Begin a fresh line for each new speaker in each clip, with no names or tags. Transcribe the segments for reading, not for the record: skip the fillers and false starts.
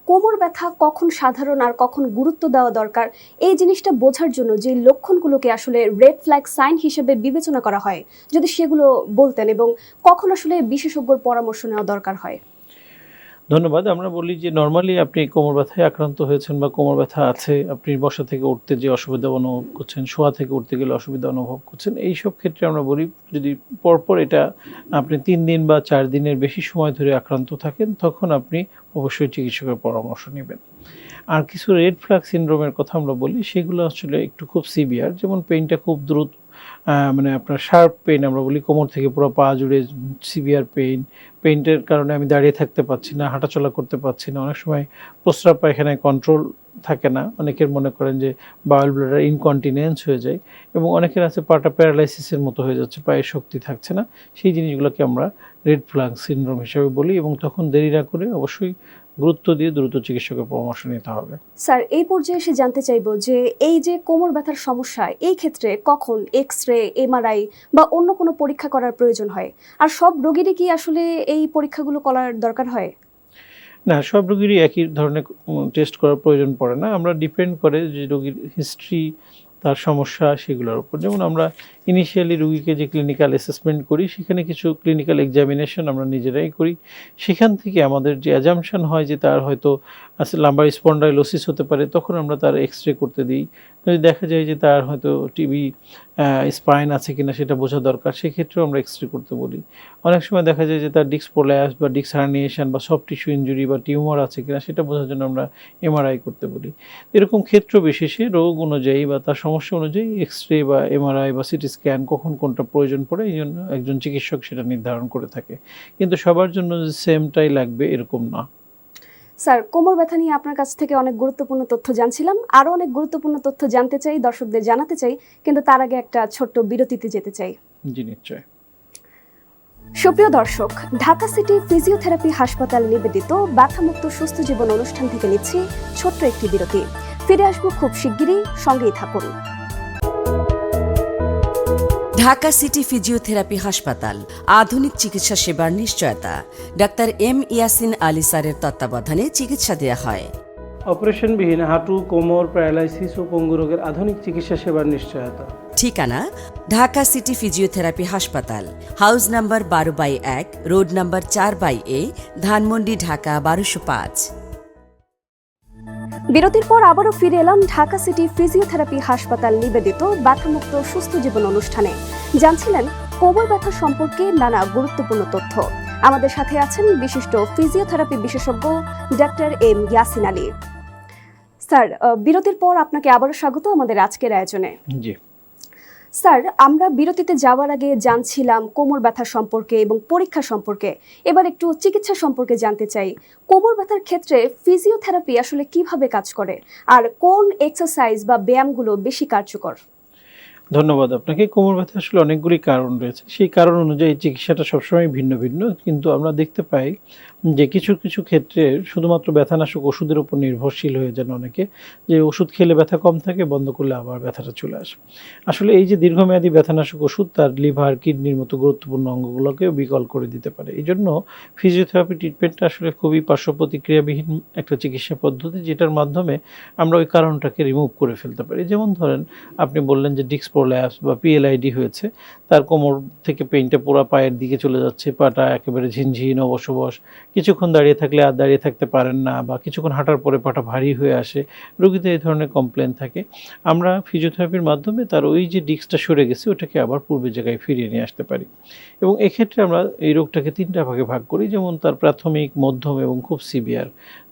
কোমর ব্যথা কখন সাধারণ আর কখন গুরুত্ব দেওয়া দরকার এই জিনিসটা বোঝার জন্য যে লক্ষণগুলোকে আসলে রেড ফ্ল্যাগ সাইন হিসেবে বিবেচনা করা হয়, যদি সেগুলো বলতেন, এবং কখন আসলে বিশেষজ্ঞর পরামর্শ নেওয়া দরকার হয়।
ধন্যবাদ। আমরা বলি যে নরমালি আপনি কোমর ব্যথায় আক্রান্ত হয়েছেন বা কোমর ব্যথা আছে, আপনি বসা থেকে উঠতে যে অসুবিধা অনুভব করছেন, শোয়া থেকে উঠতে গেলে অসুবিধা অনুভব করছেন, এইসব ক্ষেত্রে আমরা বলি যদি পরপর এটা আপনি ৩ দিন বা ৪ দিনের বেশি সময় ধরে আক্রান্ত থাকেন, তখন আপনি অবশ্যই চিকিৎসকের পরামর্শ নিবেন। আর কিছু রেড ফ্ল্যাগ সিনড্রোমের কথা আমরা বলি, সেগুলো আসলে একটু খুব সিভিয়ার, যেমন পেইনটা খুব দ্রুত, মানে আপনার শার্প পেইন আমরা বলি, কোমর থেকে পুরো পা জুড়ে সিভিয়ার পেইন্টের কারণে আমি দাঁড়িয়ে থাকতে পারছি না, হাঁটাচলা করতে পারছি না, অনেক সময় প্রস্রাব পায়খানায় কন্ট্রোল থাকে না, অনেকের মনে করেন যে বাউল ব্লাডার ইনকন্টিনেন্স হয়ে যায়, এবং অনেকের আছে পাটা প্যারালাইসিসের মতো হয়ে যাচ্ছে, পায়ে শক্তি থাকছে না। সেই জিনিসগুলোকে আমরা রেড ফ্ল্যাগ সিনড্রোম হিসেবে বলি, এবং তখন দেরি না করে অবশ্যই গুরুত্ব দিয়ে দ্রুত চিকিৎসকের পরামর্শ নিতে হবে।
স্যার, এই পর্যায়ে এসে জানতে চাইবো যে এই যে কোমর ব্যথার সমস্যা, এই ক্ষেত্রে কখন এক্স-রে, এমআরআই বা অন্য কোনো পরীক্ষা করার প্রয়োজন হয়, আর সব রোগীরই কি আসলে এই পরীক্ষাগুলো করার দরকার হয়?
না, সব রোগীরই একই ধরনের টেস্ট করার প্রয়োজন পড়ে না। আমরা ডিপেন্ড করে যে রোগীর হিস্ট্রি, তার সমস্যা সেগুলোর উপর। যেমন আমরা ইনিশিয়ালি রোগীকে যে ক্লিনিক্যাল অ্যাসেসমেন্ট করি, সেখানে কিছু ক্লিনিক্যাল এক্সামিনেশন আমরা নিজেরাই করি। সেখান থেকে আমাদের যে অ্যাজাম্পশন হয় যে তার হয়তো লাম্বার স্পন্ডাইলোসিস হতে পারে, তখন আমরা তার এক্স-রে করতে দিই। যদি দেখা যায় যে তার হয়তো টিবি স্পাইন আছে কিনা সেটা বোঝা দরকার, সেক্ষেত্রেও আমরা এক্স-রে করতে বলি। অনেক সময় দেখা যায় যে তার ডিস্ক প্রোল্যাপস বা ডিস্ক হার্নিয়েশন বা সফট টিস্যু ইনজুরি বা টিউমার আছে কিনা সেটা বোঝার জন্য আমরা এমআরআই করতে বলি। এরকম ক্ষেত্র বিশেষে রোগ অনুযায়ী বা তার সমস্যা অনুযায়ী এক্স-রে বা এমআরআই বা সিটি স্ক্যান কখন কোনটা প্রয়োজন পড়ে, এই জন্য একজন চিকিৎসক সেটা নির্ধারণ করে থাকে। কিন্তু সবার জন্য যে সেমটাই লাগবে এরকম না।
স্যার, কোমর ব্যথা নিয়ে আপনার কাছ থেকে অনেক গুরুত্বপূর্ণ তথ্য জানছিলাম, আরও অনেক গুরুত্বপূর্ণ তথ্য জানতে চাই, দর্শকদের জানাতে চাই, কিন্তু তার আগে একটা ছোট্ট বিরতিতে যেতে চাই।
জি, নিশ্চয়।
সুপ্রিয় দর্শক, ঢাকা সিটি ফিজিওথেরাপি হাসপাতাল নিবেদিত ব্যথামুক্ত সুস্থ জীবন অনুষ্ঠান থেকে নিচ্ছি ছোট্ট একটি বিরতি। ফিরে আসবো খুব শিগগিরই, সঙ্গেই থাকুন।
ঢাকা সিটি ফিজিওথেরাপি হাসপাতাল, আধুনিক চিকিৎসা সেবার নিশ্চয়তা। ডাক্তার এম ইয়াসিন আলী স্যারের তত্ত্বাবধানে চিকিৎসা দেওয়া হয়।
অপারেশনবিহীন হাঁটু, কোমর, প্যারালাইসিস ও পঙ্গু রোগের আধুনিক চিকিৎসা সেবার নিশ্চয়তা।
ঠিকানা ঢাকা সিটি ফিজিওথেরাপি হাসপাতাল, house number 12/1, road number 4/A, Dhanmondi, Dhaka 1205।
বিরতির পর আবারও ফিরে এলাম ঢাকা সিটি ফিজিওথেরাপি হাসপাতাল নিবেদিত ব্যথামুক্ত সুস্থ জীবন অনুষ্ঠানে। জানছিলেন কোমর ব্যথা সম্পর্কে নানা গুরুত্বপূর্ণ তথ্য। আমাদের সাথে আছেন বিশিষ্ট ফিজিওথেরাপি বিশেষজ্ঞ doctor M Yasin Ali. Sir, বিরতির পর আপনাকে আবারও স্বাগত আমাদের আজকের আয়োজনে।
জি
স্যার, আমরা বিরতিতে যাওয়ার আগে জানছিলাম কোমর ব্যথা সম্পর্কে এবং পরীক্ষা সম্পর্কে। এবার একটু চিকিৎসা সম্পর্কে জানতে চাই। কোমর ব্যথার ক্ষেত্রে ফিজিওথেরাপি আসলে কিভাবে কাজ করে, আর কোন এক্সারসাইজ বা ব্যায়ামগুলো বেশি কার্যকর?
ধন্যবাদ আপনাকে। কোমর ব্যথা আসলে অনেকগুলি কারণ রয়েছে, সেই কারণ অনুযায়ী চিকিৎসাটা সবসময় ভিন্ন ভিন্ন, কিন্তু আমরা দেখতে পাই যে কিছু কিছু ক্ষেত্রে শুধুমাত্র ব্যথানাশক ওষুধের উপর নির্ভরশীল হয়ে যান অনেকে, যে ওষুধ খেলে ব্যথা কম থাকে, বন্ধ করলে আবার ব্যথাটা চলে আসে। আসলে এই যে দীর্ঘমেয়াদী ব্যথানাশক ওষুধ তার লিভার, কিডনির মতো গুরুত্বপূর্ণ অঙ্গগুলোকেও বিকল করে দিতে পারে। এই জন্য ফিজিওথেরাপি ট্রিটমেন্টটা আসলে খুবই পার্শ্ব প্রতিক্রিয়াবিহীন একটা চিকিৎসা পদ্ধতি, যেটার মাধ্যমে আমরা ওই কারণটাকে রিমুভ করে ফেলতে পারি। যেমন ধরেন, আপনি বললেন যে ডিস্ক প্রোল্যাপস বা পিএলআইডি হয়েছে, তার কোমর থেকে পেইনটা পুরো পায়ের দিকে চলে যাচ্ছে, পাটা একেবারে ঝিনঝিন অবশ, কিছুক্ষণ দাঁড়িয়ে থাকলে আর দাঁড়িয়ে থাকতে পারেন না, বা কিছুক্ষণ হাঁটার পরে পাটা ভারী হয়ে আসে, রোগীদের এই ধরনের কমপ্লেন থাকে। আমরা ফিজিওথেরাপির মাধ্যমে তার ওই যে ডিস্কটা সরে গেছে ওটাকে আবার পূর্বের জায়গায় ফিরিয়ে নিয়ে আসতে পারি। এবং এক্ষেত্রে আমরা এই রোগটাকে 3টা ভাগে ভাগ করি, যেমন তার প্রাথমিক, মধ্যম এবং খুব সিভিয়ার।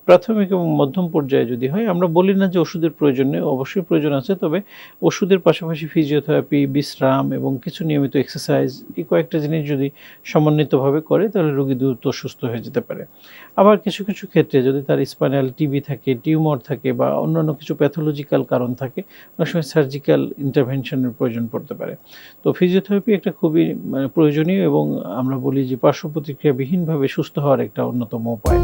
প্রাথমিক এবং মধ্যম পর্যায়ে যদি হয়, আমরা বলি না যে ওষুধের প্রয়োজন নেই, অবশ্যই প্রয়োজন আছে, তবে ওষুধের পাশাপাশি ফিজিওথেরাপি, বিশ্রাম এবং কিছু নিয়মিত এক্সারসাইজ, এই কয়েকটা জিনিস যদি সমন্বিতভাবে করে তাহলে রোগী দ্রুত সুস্থ হয়ে যেতে পারে। আবার কিছু কিছু ক্ষেত্রে যদি তার স্পাইনাল টিবি থাকে, টিউমার থাকে বা অন্যান্য কিছু প্যাথোলজিক্যাল কারণ থাকে, অনেক সময় সার্জিক্যাল ইন্টারভেনশনের প্রয়োজন পড়তে পারে। তো ফিজিওথেরাপি একটা খুবই প্রয়োজনীয় এবং আমরা বলি যে পার্শ্ব প্রতিক্রিয়াবিহীনভাবে সুস্থ হওয়ার একটা অন্যতম উপায়।